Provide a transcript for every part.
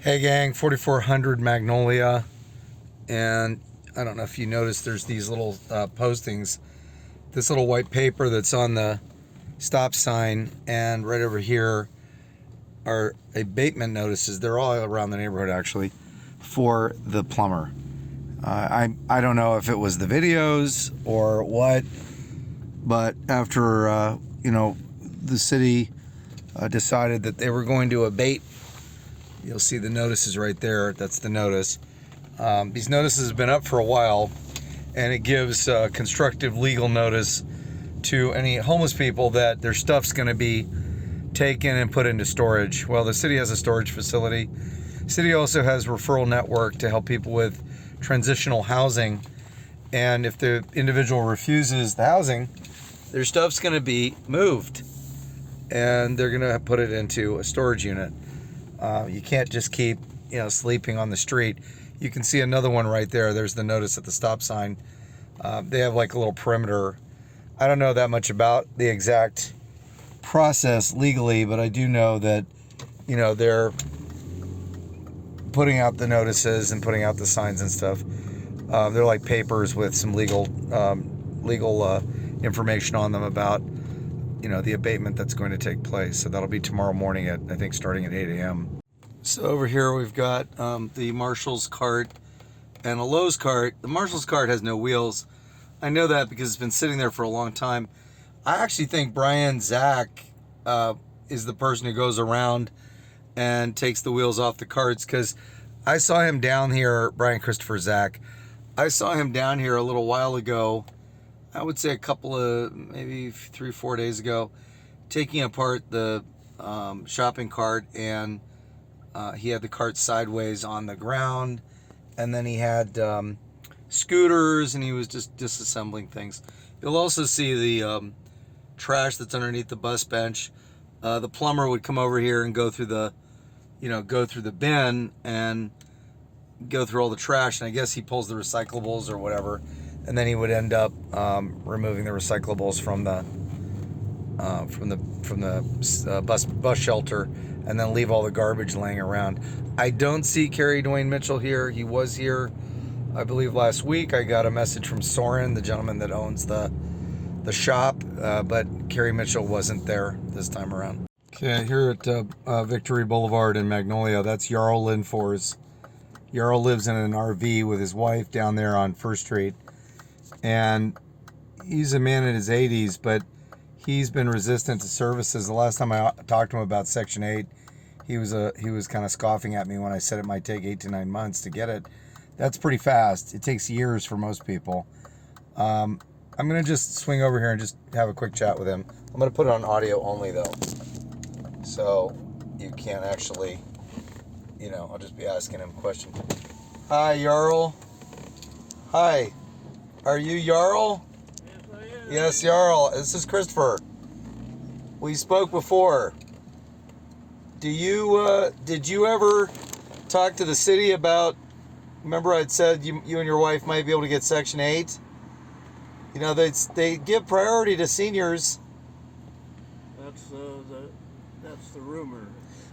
Hey gang, 4400 Magnolia, and I don't know if you noticed there's these little postings, this little white paper that's on the stop sign, and right over here are abatement notices. They're all around the neighborhood actually, for the plumber. I don't know if it was the videos or what, but after the city decided that they were going to abate. You'll see the notices right there. That's the notice. These notices have been up for a while, and it gives constructive legal notice to any homeless people that their stuff's going to be taken and put into storage. Well, the city has a storage facility. City also has referral network to help people with transitional housing. And if the individual refuses the housing, their stuff's going to be moved, and they're going to put it into a storage unit. You can't just keep, sleeping on the street. You can see another one right there. There's the notice at the stop sign. They have like a little perimeter. I don't know that much about the exact process legally, but I do know that, they're putting out the notices and putting out the signs and stuff. They're like papers with some legal information on them about, the abatement that's going to take place. So that'll be tomorrow morning at, I think, starting at 8 a.m. So over here we've got the Marshall's cart and a Lowe's cart. The Marshall's cart has no wheels. I know that because it's been sitting there for a long time. I actually think Brian Zach is the person who goes around and takes the wheels off the carts, because I saw him down here, Brian Christopher Zach. I saw him down here a little while ago. I would say a couple of, maybe 3-4 days ago, taking apart the shopping cart, and he had the cart sideways on the ground, and then he had scooters, and he was just disassembling things. You'll also see the trash that's underneath the bus bench. The plumber would come over here and go through the bin and go through all the trash, and I guess he pulls the recyclables or whatever, and then he would end up removing the recyclables from the bus shelter, and then leave all the garbage laying around. I don't see Kerry Dwayne Mitchell here. He was here, I believe, last week. I got a message from Soren, the gentleman that owns the shop, but Kerry Mitchell wasn't there this time around. Okay, here at Victory Boulevard in Magnolia, that's Jarl Lindfors. Jarl lives in an RV with his wife down there on First Street, and he's a man in his 80s, but he's been resistant to services. The last time I talked to him about Section 8, he was kind of scoffing at me when I said it might take 8 to 9 months to get it. That's pretty fast. It takes years for most people. I'm going to just swing over here and just have a quick chat with him. I'm going to put it on audio only, though, so you can't actually, I'll just be asking him questions. Hi, Jarl. Hi. Are you Jarl? Yes, I am. Yes, Jarl. This is Christopher. We spoke before. Did you ever talk to the city about, remember I'd said you and your wife might be able to get Section 8? They give priority to seniors. That's the rumor.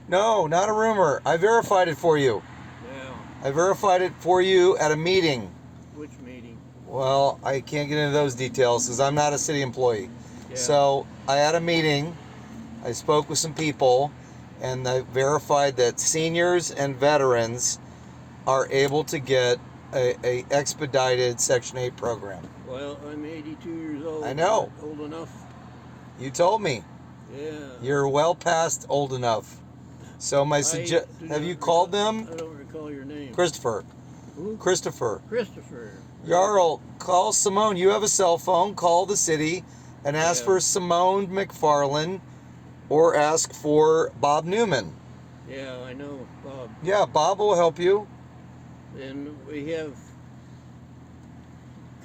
No, not a rumor. I verified it for you. Yeah. I verified it for you at a meeting. Which meeting? Well, I can't get into those details because I'm not a city employee. Yeah. So I had a meeting. I spoke with some people, and I verified that seniors and veterans are able to get a expedited Section 8 program. Well, I'm 82 years old. I know. Old enough. You told me. Yeah. You're well past old enough. So have you called them? I don't recall your name. Christopher. Who? Christopher. Christopher. Jarl, call Simone. You have a cell phone. Call the city and ask for Simone McFarland, or ask for Bob Newman. Yeah, I know Bob. Yeah, Bob will help you. And we have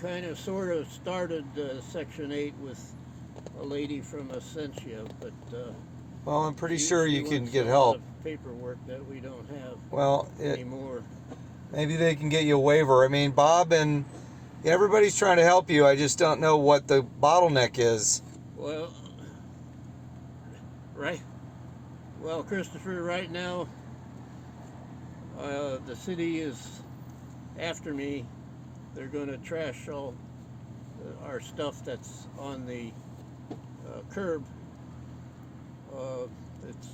kind of sort of started Section 8 with a lady from Essentia, but well, I'm pretty sure she you can wants get a help. lot of paperwork that we don't have anymore. Maybe they can get you a waiver. I mean, Bob and everybody's trying to help you. I just don't know what the bottleneck is. Well, right. Well, Christopher, right now the city is after me. They're going to trash all our stuff that's on the curb. It's,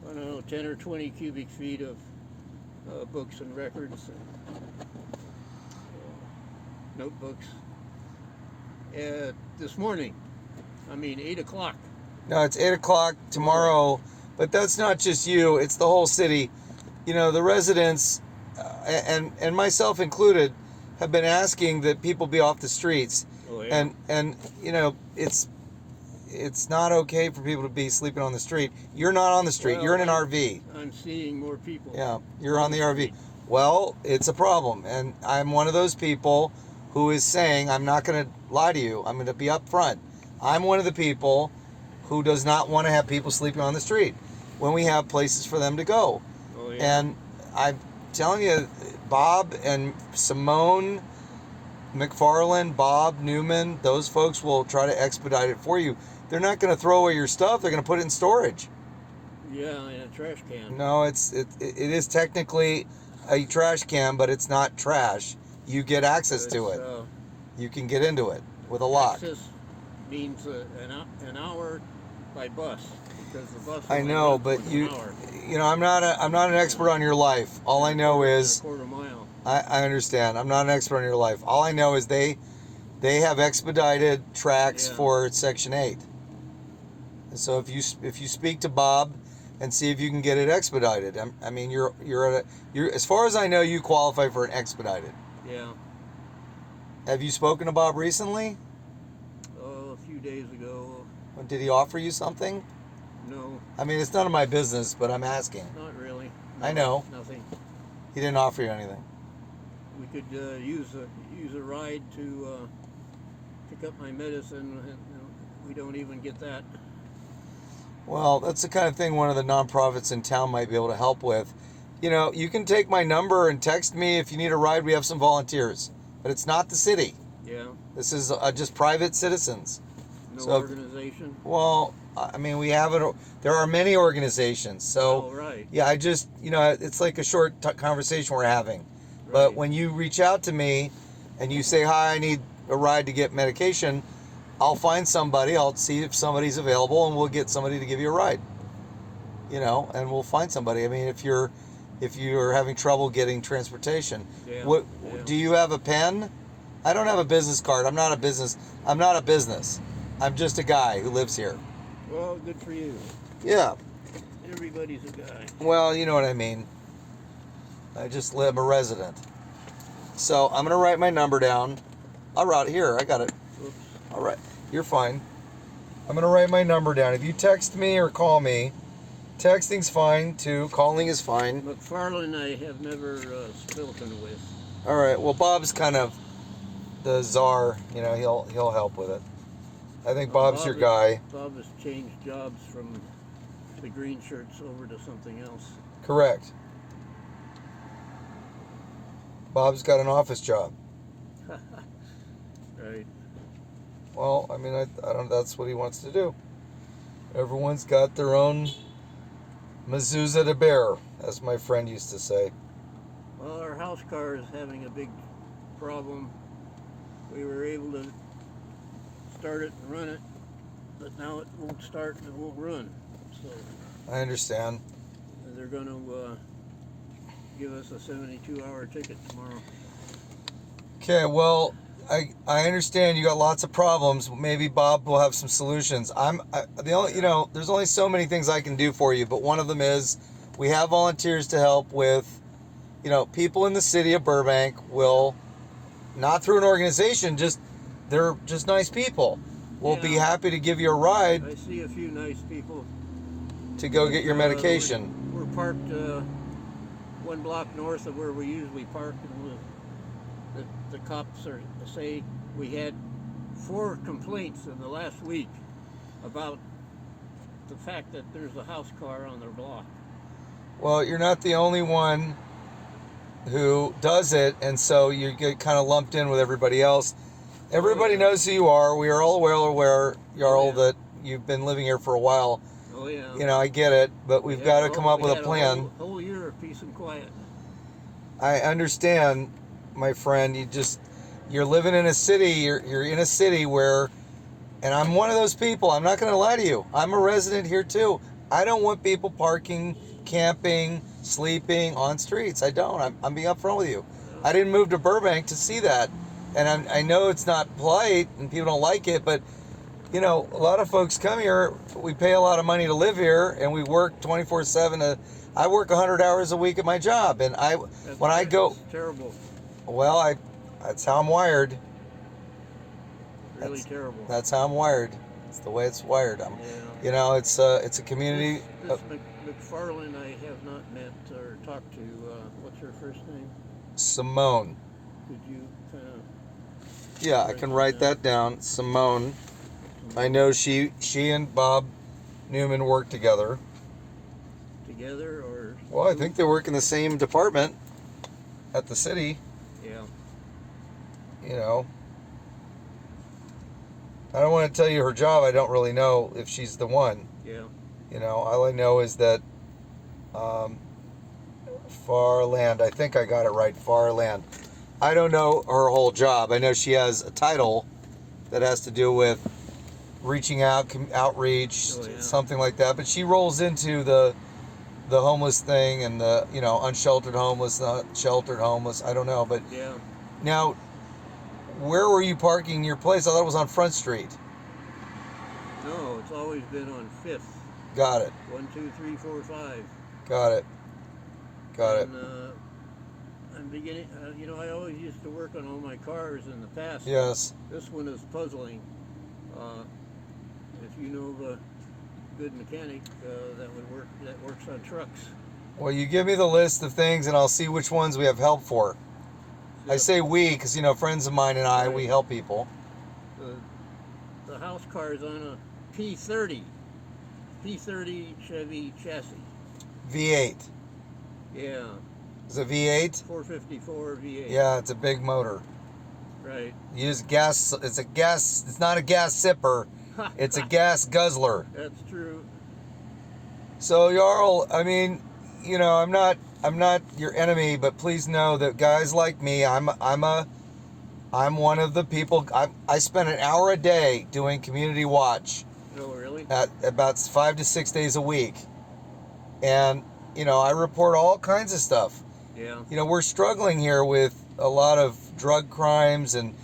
I don't know, 10 or 20 cubic feet of books and records and notebooks. This morning, 8 o'clock. No, it's 8 o'clock tomorrow, but that's not just you, it's the whole city. You know, the residents, and myself included, have been asking that people be off the streets. Oh, yeah. And you know, it's not okay for people to be sleeping on the street. You're not on the street. Well, You're in an RV. I'm seeing more people. Yeah, you're on the RV. Well, it's a problem, and I'm one of those people who is saying, I'm not going to lie to you. I'm going to be upfront. I'm one of the people who does not want to have people sleeping on the street when we have places for them to go. Oh, yeah. And I'm telling you, Bob and Simone McFarland, Bob Newman, those folks will try to expedite it for you. They're not going to throw away your stuff. They're going to put it in storage. Yeah, in a trash can. No, it is technically a trash can, but it's not trash. You get access to it. You can get into it with a lock. Access means an hour by bus, because the bus. I know, but you know, I'm not an expert on your life. All I know is a quarter mile. I understand. I'm not an expert on your life. All I know is they have expedited tracks for Section 8. And so if you speak to Bob and see if you can get it expedited. I mean, you're as far as I know, you qualify for an expedited. Yeah. Have you spoken to Bob recently? Oh, a few days ago. Did he offer you something? No. I mean, it's none of my business, but I'm asking. Not really. No, I know. Nothing. He didn't offer you anything. We could use a ride to pick up my medicine, and we don't even get that. Well, that's the kind of thing one of the nonprofits in town might be able to help with. You know, you can take my number and text me if you need a ride. We have some volunteers, but it's not the city. Yeah. This is just private citizens. No organization. Well, I mean, we have it. There are many organizations. So, oh, right. Yeah, I just, you know, it's like a short conversation we're having. Right. But when you reach out to me and you say, hi, I need a ride to get medication, I'll find somebody. I'll see if somebody's available, and we'll get somebody to give you a ride. You know, and we'll find somebody. I mean, if you're having trouble getting transportation, do you have a pen? I don't have a business card. I'm not a business. I'm just a guy who lives here. Well, good for you. Yeah. Everybody's a guy. Well, you know what I mean. I'm a resident. So I'm gonna write my number down. I'll write here. I got it. Oops. All right. You're fine. I'm gonna write my number down. If you text me or call me, texting's fine too. Calling is fine. McFarland, I have never spoken with. All right. Well, Bob's kind of the czar. You know, he'll help with it. I think Bob's your guy. Bob has changed jobs from the green shirts over to something else. Correct. Bob's got an office job. Right. Well, I mean, I don't. That's what he wants to do. Everyone's got their own mezuzah to bear, as my friend used to say. Well, our house car is having a big problem. We were able to start it and run it, but now it won't start and it won't run. So I understand. they're going to give us a 72-hour ticket tomorrow. Okay, well, I understand you got lots of problems. Maybe Bob will have some solutions. There's only so many things I can do for you, but one of them is we have volunteers to help with, people in the city of Burbank will, not through an organization, they're just nice people. We'll be happy to give you a ride. I see a few nice people. To go get your medication. We're parked 1 block north of where we usually park, and the cops say we had 4 complaints in the last week about the fact that there's a house car on their block. Well, you're not the only one who does it, and so you get kind of lumped in with everybody else. Everybody knows who you are. We are all well aware, Jarl, that you've been living here for a while. Oh, yeah. I get it, but we've got to come up with a plan. Whole year of peace and quiet. I understand, my friend. You're living in a city. You're in a city where, and I'm one of those people. I'm not going to lie to you. I'm a resident here too. I don't want people parking, camping, sleeping on streets. I don't. I'm being upfront with you. I didn't move to Burbank to see that, and I know it's not polite and people don't like it, but you know, a lot of folks come here. We pay a lot of money to live here, and we work 24/7. I work 100 hours a week at my job, and I go. That's terrible. Well, that's how I'm wired. Really terrible. That's how I'm wired. It's the way it's wired. Yeah. You know, it's a community. This McFarland I have not met or talked to. What's her first name? Simone. Could you kind of? Yeah, I can write that down. Simone. I know she and Bob Newman work together. Together or? Well, I think they work in the same department at the city. Yeah. You know. I don't want to tell you her job. I don't really know if she's the one. Yeah. You know, all I know is that Farland, I think I got it right, Farland. I don't know her whole job. I know she has a title that has to do with reaching out, outreach, something like that. But she rolls into the homeless thing and the, you know, unsheltered homeless, not sheltered homeless. I don't know. But yeah. Now, where were you parking your place? I thought it was on Front Street. No, it's always been on 5th. Got it. 1, 2, 3, 4, 5. Got it. And, I'm beginning. You know, I always used to work on all my cars in the past. Yes. This one is puzzling. If you know of a good mechanic that works on trucks. Well, you give me the list of things, and I'll see which ones we have help for. Yeah. I say we because, you know, friends of mine and I, we help people. The house car is on a P30 Chevy chassis. V8. Yeah. Is it V8? 454 V8. Yeah, it's a big motor. Right. Use gas. It's not a gas sipper. It's a gas guzzler. That's true. So, Jarl, I mean, you know, I'm not your enemy, but please know that guys like me, I'm one of the people. I spend an hour a day doing community watch. Oh, really? At about 5 to 6 days a week, and you know, I report all kinds of stuff. Yeah. You know, we're struggling here with a lot of drug crimes and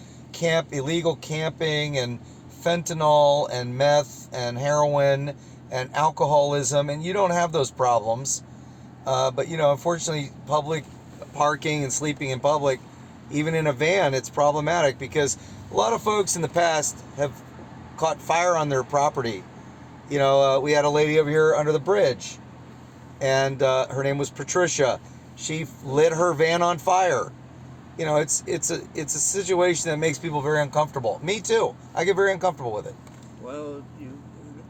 illegal camping and fentanyl and meth and heroin and alcoholism, and you don't have those problems. But, you know, unfortunately, public parking and sleeping in public, even in a van, it's problematic because a lot of folks in the past have caught fire on their property. You know, we had a lady over here under the bridge, and her name was Patricia. She lit her van on fire. You know, it's a situation that makes people very uncomfortable. Me too. I get very uncomfortable with it. Well, you're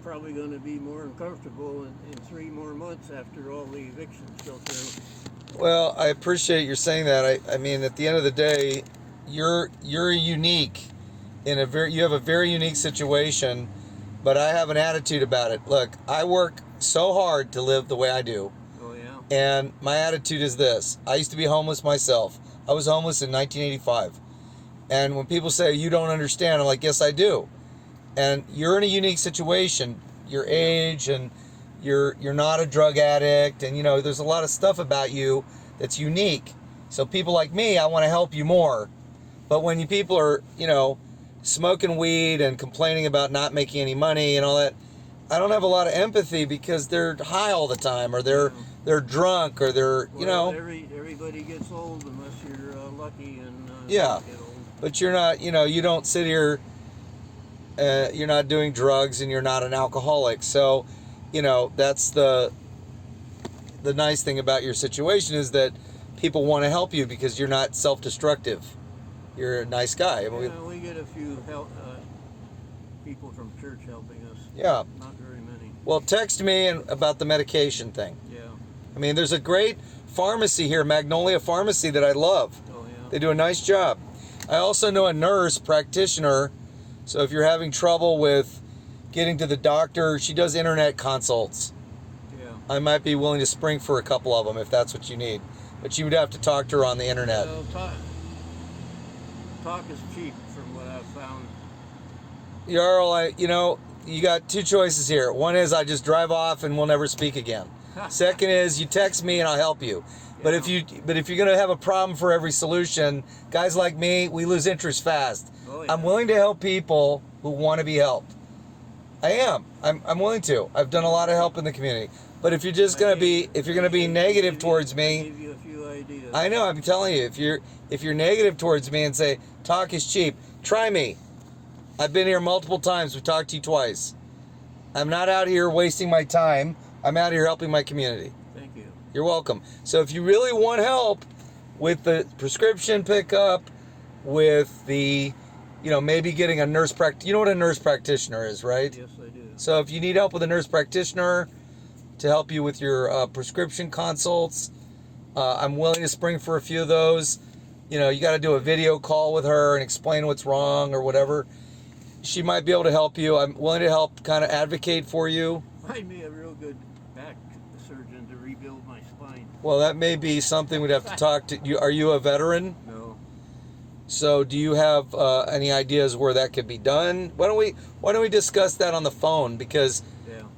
probably going to be more uncomfortable in 3 more months after all the evictions go through. Well, I appreciate you saying that. I mean, at the end of the day, you're unique you have a very unique situation, but I have an attitude about it. Look, I work so hard to live the way I do. Oh, yeah. And my attitude is this. I used to be homeless myself. I was homeless in 1985. And when people say, you don't understand, I'm like, yes, I do. And you're in a unique situation. Your age, and you're not a drug addict. And, you know, there's a lot of stuff about you that's unique. So people like me, I want to help you more. But when people are, you know, smoking weed and complaining about not making any money and all that, I don't have a lot of empathy because they're high all the time, or they're drunk, or they're, you know. Everybody gets old unless you're lucky and yeah. get old. But you're not, you know, you don't sit here. You're not doing drugs, and you're not an alcoholic. So, you know, that's the nice thing about your situation is that people want to help you because you're not self-destructive. You're a nice guy. I mean, we get a few people from church helping us. Yeah. Not very many. Well, text me about the medication thing. Yeah. I mean, there's a great pharmacy here, Magnolia Pharmacy, that I love. Oh, yeah. They do a nice job. I also know a nurse practitioner, so if you're having trouble with getting to the doctor, she does internet consults. Yeah. I might be willing to spring for a couple of them if that's what you need. But you would have to talk to her on the internet. Well, talk is cheap from what I've found. Jarl, you got two choices here. One is I just drive off and we'll never speak again. Second is you text me and I'll help you. But if you're gonna have a problem for every solution, guys like me, we lose interest fast. Oh, yeah. I'm willing to help people who want to be helped. I am. I'm willing to. I've done a lot of help in the community. But if you're just gonna be negative towards me, give you a few ideas. I know. I'm telling you, if you're negative towards me and say talk is cheap, try me. I've been here multiple times. We've talked to you twice. I'm not out here wasting my time. I'm out here helping my community. Thank you. You're welcome. So if you really want help with the prescription pickup, with the, maybe getting a nurse you know what a nurse practitioner is, right? Yes, I do. So if you need help with a nurse practitioner to help you with your prescription consults, I'm willing to spring for a few of those. You got to do a video call with her and explain what's wrong or whatever. She might be able to help you. I'm willing to help kind of advocate for you. Find me a real good back surgeon to rebuild my spine. Well, that may be something we'd have to talk to you. Are you a veteran? No. So do you have any ideas where that could be done? Why don't we discuss that on the phone? Because,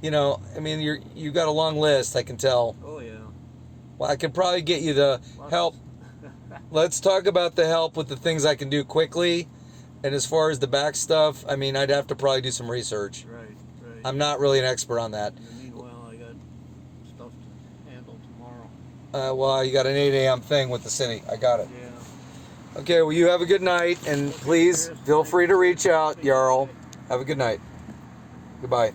you got a long list, I can tell. Oh, yeah. Well, I could probably get you the help. Let's talk about the help with the things I can do quickly. And as far as the back stuff, I'd have to probably do some research. Right. I'm not really an expert on that. Meanwhile, I got stuff to handle tomorrow. Well, you got an 8 a.m. thing with the city. I got it. Yeah. Okay, well, you have a good night, and please feel free to reach out, Jarl. Have a good night. Goodbye.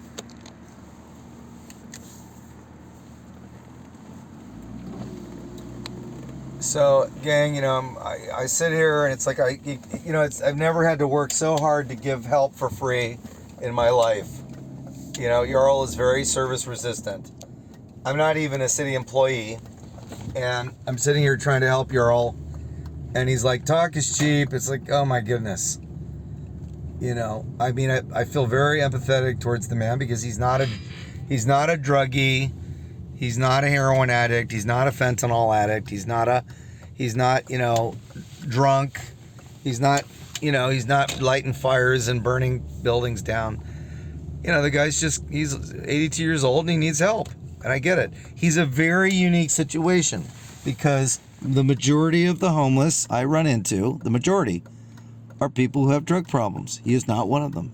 So, gang, I sit here and it's like I've never had to work so hard to give help for free in my life. Jarl is very service resistant. I'm not even a city employee, and I'm sitting here trying to help Jarl, and he's like, talk is cheap. It's like, oh my goodness. I feel very empathetic towards the man because he's not a druggie. He's not a heroin addict. He's not a fentanyl addict. He's not drunk. He's not lighting fires and burning buildings down. The guy's he's 82 years old and he needs help. And I get it. He's a very unique situation because the majority of the homeless I run into, the majority, are people who have drug problems. He is not one of them.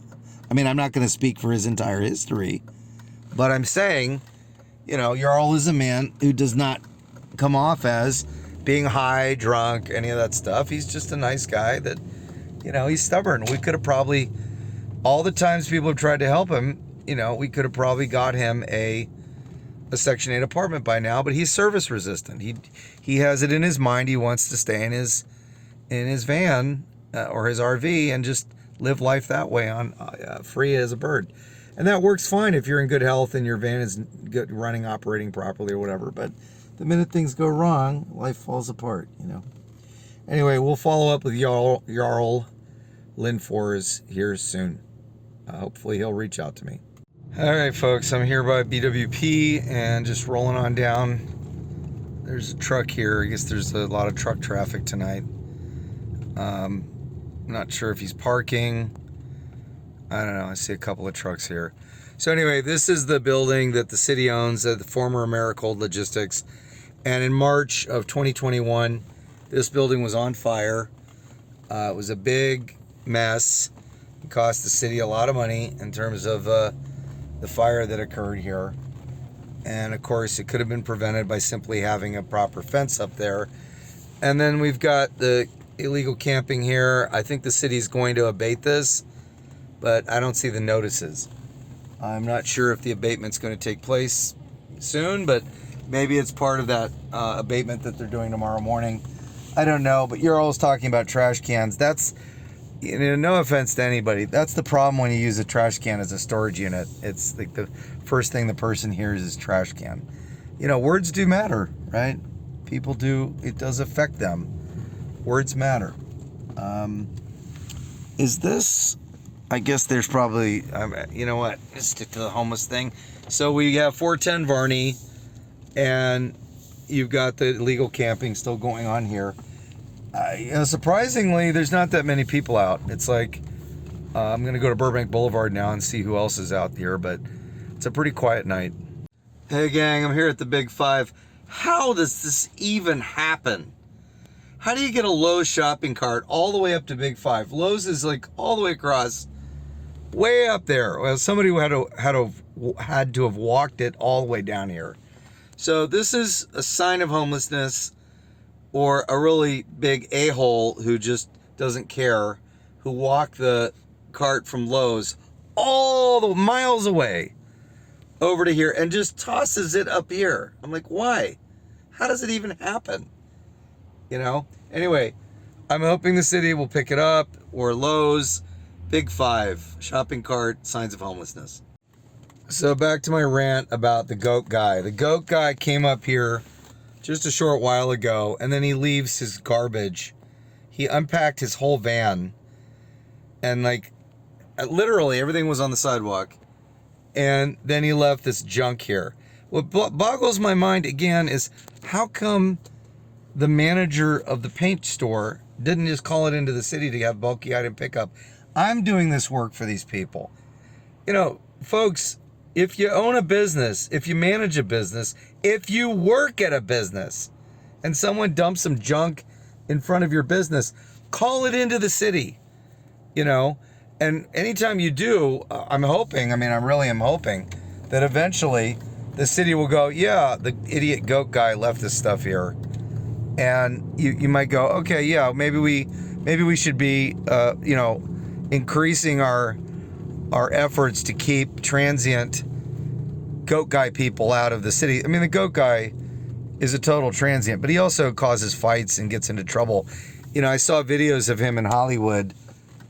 I'm not going to speak for his entire history, but I'm saying, Jarl is a man who does not come off as being high, drunk, any of that stuff. He's just a nice guy that, he's stubborn. We could have probably, all the times people have tried to help him, we could have probably got him a Section 8 apartment by now, but he's service resistant. He has it in his mind. He wants to stay in his van or his RV and just live life that way on free as a bird. And that works fine if you're in good health and your van is good, running, operating properly or whatever. But the minute things go wrong, life falls apart, Anyway, we'll follow up with Jarl Lindfors here soon. Hopefully he'll reach out to me. All right, folks, I'm here by BWP and just rolling on down. There's a truck here. I guess there's a lot of truck traffic tonight. I'm not sure if he's parking. I don't know. I see a couple of trucks here. So anyway, this is the building that the city owns, the former Americold Logistics. And in March of 2021, this building was on fire. It was a big mess. It cost the city a lot of money in terms of the fire that occurred here. And of course, it could have been prevented by simply having a proper fence up there. And then we've got the illegal camping here. I think the city's going to abate this, but I don't see the notices. I'm not sure if the abatement's going to take place soon, but maybe it's part of that abatement that they're doing tomorrow morning. I don't know, but you're always talking about trash cans. That's, no offense to anybody, that's the problem when you use a trash can as a storage unit. It's like the first thing the person hears is trash can. Words do matter, right? People do, it does affect them. Words matter. Is this... I guess there's probably, you know what, let's stick to the homeless thing. So we have 410 Varney. and you've got the illegal camping still going on here. Surprisingly, there's not that many people out. It's like I'm going to go to Burbank Boulevard now and see who else is out here, but it's a pretty quiet night. Hey gang, I'm here at the Big Five. How does this even happen? How do you get a Lowe's shopping cart all the way up to Big Five? Lowe's is like all the way across, way up there. Well, somebody had to have walked it all the way down here. So this is a sign of homelessness, or a really big a-hole who just doesn't care, who walked the cart from Lowe's all the miles away over to here and just tosses it up here. I'm like, why? How does it even happen? You know? Anyway, I'm hoping the city will pick it up, or Lowe's. Big Five, shopping cart, signs of homelessness. So back to my rant about the goat guy. The goat guy came up here just a short while ago, and then he leaves his garbage. He unpacked his whole van, and like literally everything was on the sidewalk, and then he left this junk here. What boggles my mind again is how come the manager of the paint store didn't just call it into the city to have bulky item pickup. I'm doing this work for these people. You know, folks, if you own a business, if you manage a business, if you work at a business, and someone dumps some junk in front of your business, call it into the city, you know? And anytime you do, I'm hoping that eventually the city will go, yeah, the idiot goat guy left this stuff here. And you might go, okay, yeah, maybe we should be, increasing our efforts to keep transient goat guy people out of the city. I mean, the goat guy is a total transient, but he also causes fights and gets into trouble. You know, I saw videos of him in Hollywood,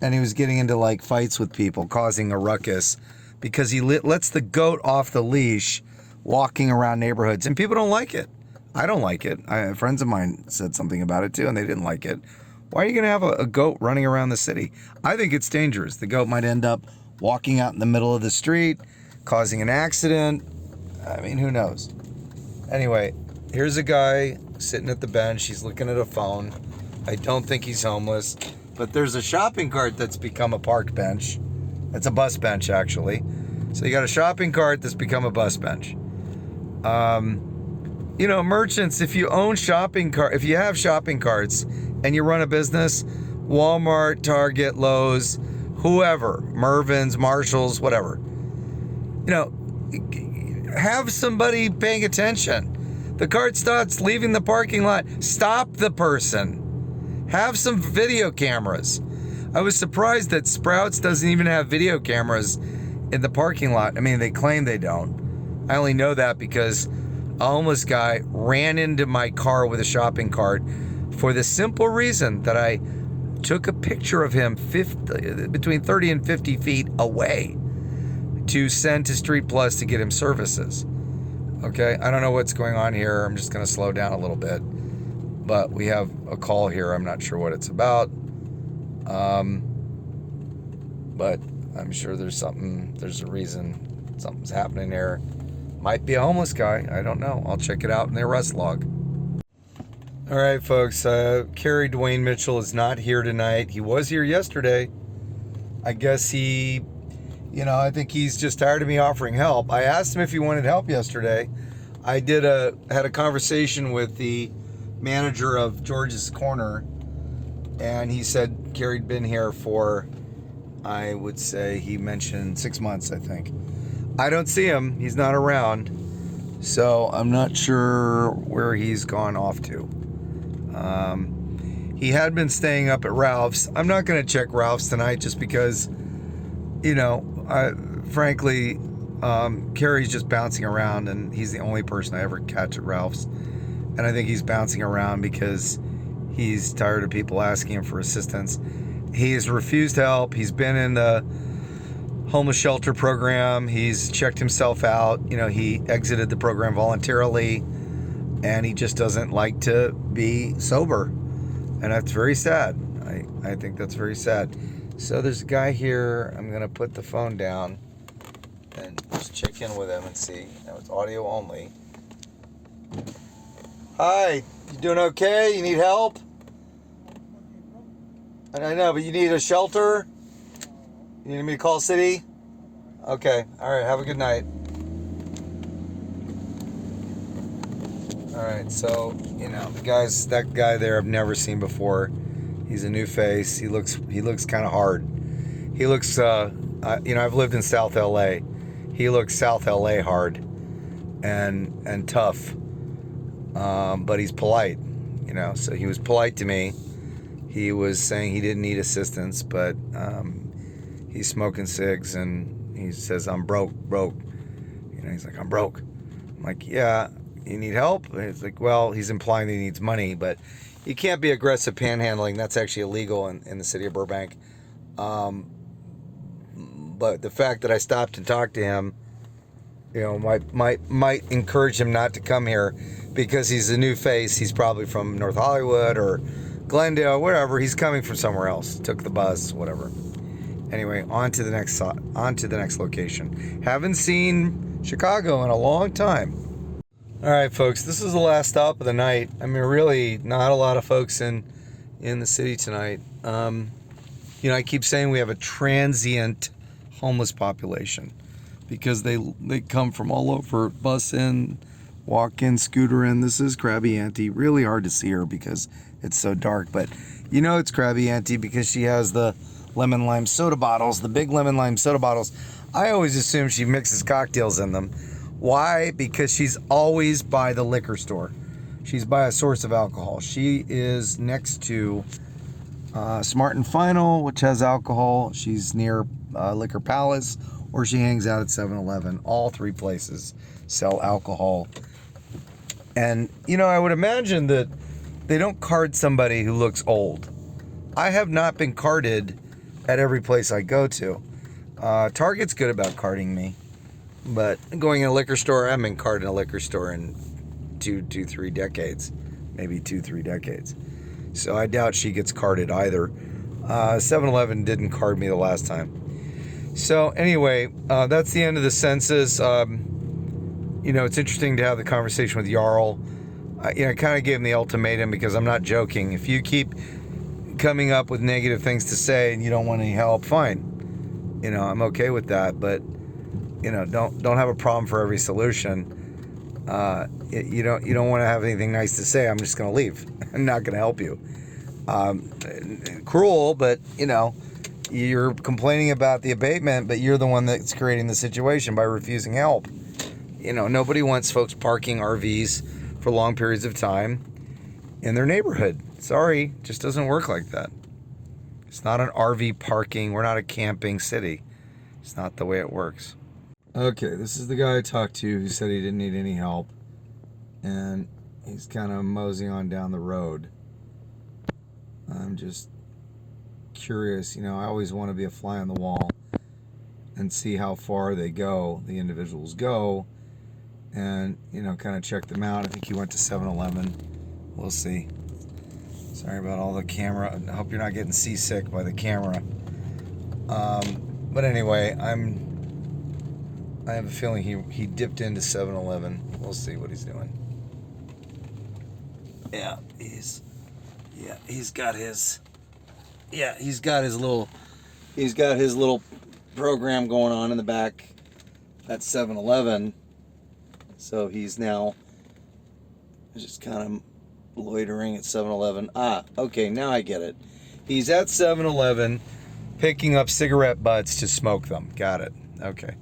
and he was getting into like fights with people, causing a ruckus because he lets the goat off the leash walking around neighborhoods, and people don't like it. I don't like it. Friends of mine said something about it too, and they didn't like it. Why are you going to have a goat running around the city? I think it's dangerous. The goat might end up walking out in the middle of the street, causing an accident. I mean, who knows? Anyway, here's a guy sitting at the bench. He's looking at a phone. I don't think he's homeless, but there's a shopping cart that's become a park bench. It's a bus bench, actually. So you got a shopping cart that's become a bus bench. You know, merchants, if you have shopping carts and you run a business, Walmart, Target, Lowe's, whoever, Mervyn's, Marshall's, whatever, you know, have somebody paying attention. The cart starts leaving the parking lot. Stop the person. Have some video cameras. I was surprised that Sprouts doesn't even have video cameras in the parking lot. I mean, they claim they don't. I only know that because a homeless guy ran into my car with a shopping cart for the simple reason that I took a picture of him between 30 and 50 feet away to send to Street Plus to get him services. Okay, I don't know what's going on here. I'm just going to slow down a little bit. But we have a call here. I'm not sure what it's about. But I'm sure there's a reason something's happening there. Might be a homeless guy. I don't know. I'll check it out in the arrest log. All right, folks. Kerry Dwayne Mitchell is not here tonight. He was here yesterday. I guess I think he's just tired of me offering help. I asked him if he wanted help yesterday. I had a conversation with the manager of George's Corner, and he said Kerry'd been here for, I would say, he mentioned 6 months, I think. I don't see him. He's not around. So I'm not sure where he's gone off to. He had been staying up at Ralph's. I'm not going to check Ralph's tonight just because, frankly, Kerry's just bouncing around, and he's the only person I ever catch at Ralph's. And I think he's bouncing around because he's tired of people asking him for assistance. He has refused help. He's been in the homeless shelter program. He's checked himself out. He exited the program voluntarily, and he just doesn't like to be sober. And that's very sad. I think that's very sad. So there's a guy here. I'm going to put the phone down and just check in with him and see. It's audio only. Hi, you doing okay? You need help? I know, but you need a shelter? You need me to call city? Okay, alright, have a good night. Alright, so, that guy there I've never seen before. He's a new face. He looks kind of hard. He looks, I've lived in South LA. He looks South LA hard and tough. But he's polite, so he was polite to me. He was saying he didn't need assistance, but he's smoking cigs and he says, I'm broke. He's like, I'm broke. I'm like, yeah, you need help? And he's like, well, he's implying that he needs money, but you can't be aggressive panhandling. That's actually illegal in the city of Burbank. But the fact that I stopped and talked to him, might encourage him not to come here because he's a new face. He's probably from North Hollywood or Glendale, whatever. He's coming from somewhere else. Took the bus, whatever. Anyway, on to the next location. Haven't seen Chicago in a long time. All right, folks, this is the last stop of the night. I mean, really, not a lot of folks in the city tonight. I keep saying we have a transient homeless population because they come from all over, bus in, walk in, scooter in. This is Crabby Auntie. Really hard to see her because it's so dark, but it's Crabby Auntie because she has the lemon lime soda bottles, the big lemon lime soda bottles. I always assume she mixes cocktails in them. Why? Because she's always by the liquor store. She's by a source of alcohol. She is next to Smart and Final, which has alcohol. She's near Liquor Palace, or she hangs out at 7-Eleven. All three places sell alcohol. And, I would imagine that they don't card somebody who looks old. I have not been carded at every place I go to. Target's good about carding me. But going in a liquor store, I haven't been carded in a liquor store in 3 decades. Maybe 2-3 decades. So I doubt she gets carded either. 7-Eleven didn't card me the last time. So anyway, that's the end of the census. It's interesting to have the conversation with Jarl. I kind of gave him the ultimatum because I'm not joking. If you keep coming up with negative things to say and you don't want any help, fine. I'm okay with that. But don't have a problem for every solution. You don't want to have anything nice to say. I'm just going to leave. I'm not going to help you. Cruel, but you're complaining about the abatement, but you're the one that's creating the situation by refusing help. Nobody wants folks parking RVs for long periods of time in their neighborhood. Sorry, just doesn't work like that. It's not an RV parking. We're not a camping city. It's not the way it works. Okay, this is the guy I talked to who said he didn't need any help. And he's kind of moseying on down the road. I'm just curious. I always want to be a fly on the wall and see how far the individuals go. And, kind of check them out. I think he went to 7-Eleven. We'll see. Sorry about all the camera. I hope you're not getting seasick by the camera. But anyway, I have a feeling he dipped into 7-Eleven. We'll see what he's doing. Yeah, he's got his little program going on in the back at 7-Eleven. So he's now just kind of loitering at 7-Eleven. Okay, now I get it. He's at 7-Eleven picking up cigarette butts to smoke them. Got it. Okay.